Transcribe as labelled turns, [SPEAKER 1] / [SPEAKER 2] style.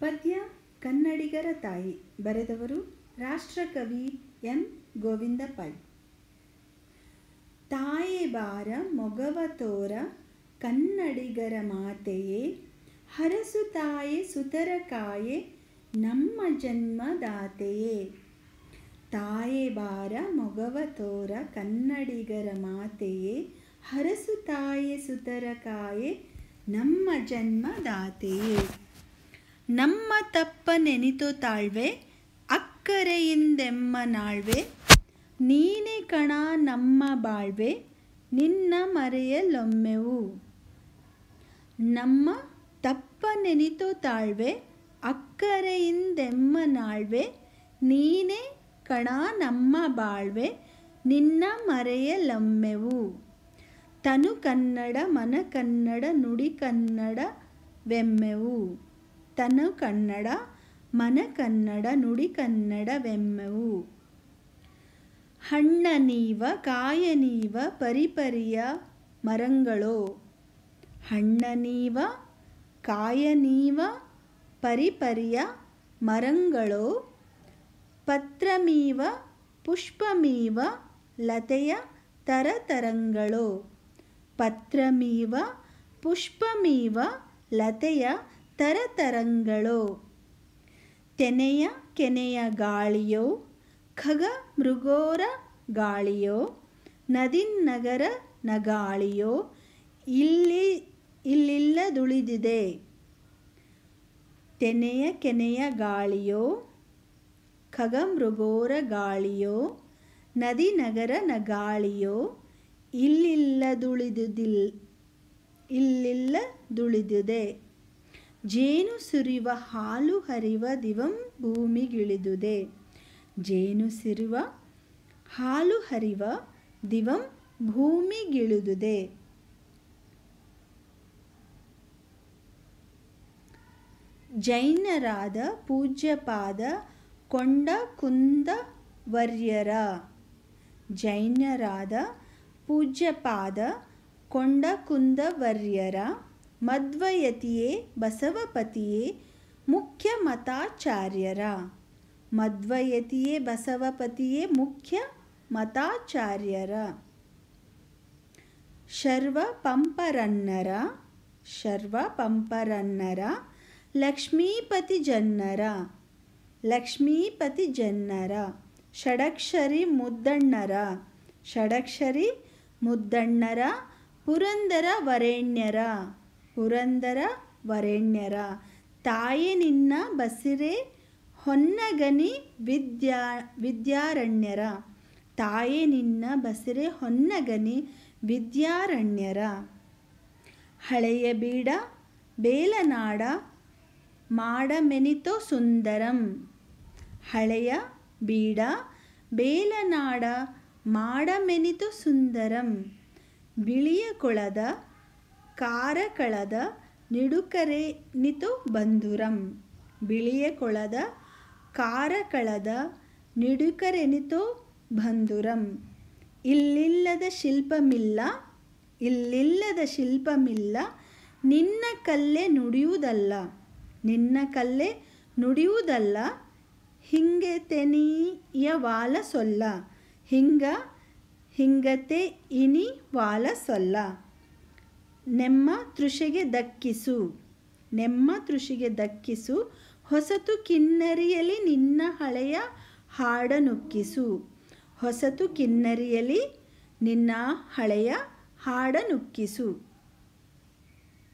[SPEAKER 1] ಪದ್ಯ ಕನ್ನಡಿಗರ ತಾಯಿ. ಬರೆದವರು ರಾಷ್ಟ್ರಕವಿ ಎಂ ಗೋವಿಂದ ಪೈ. ತಾಯೆ ಬಾರ ಮೊಗವ ತೋರ ಕನ್ನಡಿಗರ ಮಾತೆಯೇ, ಹರಸು ತಾಯೆ ಸುತರ ಕಾಯೆ ನಮ್ಮ ಜನ್ಮದಾತೆಯೇ. ತಾಯೆ ಬಾರ ಮೊಗವ ತೋರ ಕನ್ನಡಿಗರ ಮಾತೆಯೇ, ಹರಸು ತಾಯೆ ಸುತರ ಕಾಯೆ ನಮ್ಮ ಜನ್ಮದಾತೆಯೇ. ನಮ್ಮ ತಪ್ಪ ನೆನಿತೋ ತಾಳ್ವೆ ಅಕ್ಕರೆಯಿಂದೆಮ್ಮ ನಾಳ್ವೆ, ನೀನೆ ಕಣ ನಮ್ಮ ಬಾಳ್ವೆ ನಿನ್ನ ಮರೆಯಲೊಮ್ಮೆವು. ನಮ್ಮ ತಪ್ಪ ನೆನಿತೋ ತಾಳ್ವೆ ಅಕ್ಕರೆಯಿಂದೆಮ್ಮ ನಾಳ್ವೆ, ನೀನೆ ಕಣ ನಮ್ಮ ಬಾಳ್ವೆ ನಿನ್ನ ಮರೆಯಲೊಮ್ಮೆವು. ತನು ಕನ್ನಡ ಮನ ಕನ್ನಡ ನುಡಿ ಕನ್ನಡವೆಮ್ಮೆವು. ತನು ಕನ್ನಡ ಮನ ಕನ್ನಡ ನುಡಿ ಕನ್ನಡವೆಮ್ಮೆವು. ಹಣ್ಣ ನೀವ ಕಾಯ ನೀವ ಪರಿಪರಿಯ ಮರಂಗಳೋ, ಹಣ್ಣ ನೀವ ಕಾಯ ನೀವ ಪರಿಪರಿಯ ಮರಂಗಳೋ, ಪತ್ರಮೀವ ಪುಷ್ಪಮೀವ ಲತೆಯ ತರತರಂಗಳೋ. ಪತ್ರಮೀವ ಪುಷ್ಪಮೀವ ಲತೆಯ ತರತರಂಗಳೋ. ತೆನೆಯ ಕೆನೆಯ ಗಾಳಿಯೋ ಖಗ ಮೃಗೋರ ಗಾಳಿಯೋ, ನದಿನ್ನಗರ ನಗಾಳಿಯೋ ಇಲ್ಲಿಲ್ಲದುಳಿದಿದೆ. ತೆನೆಯ ಕೆನೆಯ ಗಾಳಿಯೋ ಖಗಮೃಗೋರ ಗಾಳಿಯೋ, ನದಿ ನಗರ ನಗಾಳಿಯೋ ಇಲ್ಲಿಲ್ಲದುಳಿದಿದೆ. ಜೇನು ಸುರಿವ ಹಾಲು ಹರಿವ ದಿವಂ ಭೂಮಿಗಿಳಿದುದೆ. ಜೇನು ಸುರಿವ ಹಾಲು ಹರಿವ ದಿವಂ ಭೂಮಿಗಿಳಿದುದೆ. ಜೈನರಾದ ಪೂಜ್ಯಪಾದ ಕೊಂಡ ಕುಂದವರ್ಯರ. ಜೈನರಾದ ಪೂಜ್ಯಪಾದ ಕೊಂಡ ಕುಂದವರ್ಯರ ಮಧ್ವಯತಿಯೇ ಬಸವಪತಿಯೇ ಮುಖ್ಯ ಮತಾಚಾರ್ಯರ. ಮಧ್ವಯತಿಯೇ ಬಸವಪತಿಯೇ ಮುಖ್ಯ ಮತಾಚಾರ್ಯರ. ಶರ್ವ ಪಂಪರನ್ನರ. ಶರ್ವ ಪಂಪರನ್ನರ ಲಕ್ಷ್ಮೀಪತಿ ಜನ್ನರ. ಲಕ್ಷ್ಮೀಪತಿ ಜನ್ನರ. ಷಡಕ್ಷರಿ ಮುದ್ದಣ್ಣರ. ಷಡಕ್ಷರಿ ಮುದ್ದಣ್ಣರ ಪುರಂದರ ವರೇಣ್ಯರ. ಪುರಂದರ ವರೇಣ್ಯರ. ತಾಯೆ ನಿನ್ನ ಬಸಿರೆ ಹೊನ್ನಗನಿ ವಿದ್ಯಾರಣ್ಯರ. ತಾಯೆ ನಿನ್ನ ಬಸಿರೆ ಹೊನ್ನಗನಿ ವಿದ್ಯಾರಣ್ಯರ. ಹಳೆಯ ಬೀಡ ಬೇಲನಾಡ ಮಾಡಮೆನಿತೋ ಸುಂದರಂ. ಹಳೆಯ ಬೀಡ ಬೇಲನಾಡ ಮಾಡಮೆನಿತೋ ಸುಂದರಂ. ಬಿಳಿಯ ಕೊಳದ ಕಾರಕಳದ ನಿಡುಕರೆನಿತೋ ಬಂಧುರಂ. ಬಿಳಿಯ ಕೊಳದ ಕಾರಕಳದ ನಿಡುಕರೆನಿತೋ ಬಂಧುರಂ. ಇಲ್ಲಿಲ್ಲದ ಶಿಲ್ಪಮಿಲ್ಲ. ಇಲ್ಲಿಲ್ಲದ ಶಿಲ್ಪಮಿಲ್ಲ ನಿನ್ನ ಕಲ್ಲೆ ನುಡಿಯುವುದಲ್ಲ. ನಿನ್ನ ಕಲ್ಲೆ ನುಡಿಯುವುದಲ್ಲ ಹಿಂಗತೆನಿಯ ವಾಲ ಸೊಲ್ಲ. ಹಿಂಗತೆ ಇನಿ ವಾಲ ಸೊಲ್ಲ. ನೆಮ್ಮ ತೃಷೆಗೆ ದಕ್ಕಿಸು. ನೆಮ್ಮ ತೃಷೆಗೆ ದಕ್ಕಿಸು ಹೊಸತು ಕಿನ್ನರಿಯಲಿ ನಿನ್ನ ಹಳೆಯ ಹಾಡನುಕ್ಕಿಸು. ಹೊಸತು ಕಿನ್ನರಿಯಲಿ ನಿನ್ನ ಹಳೆಯ ಹಾಡನುಕ್ಕಿಸು.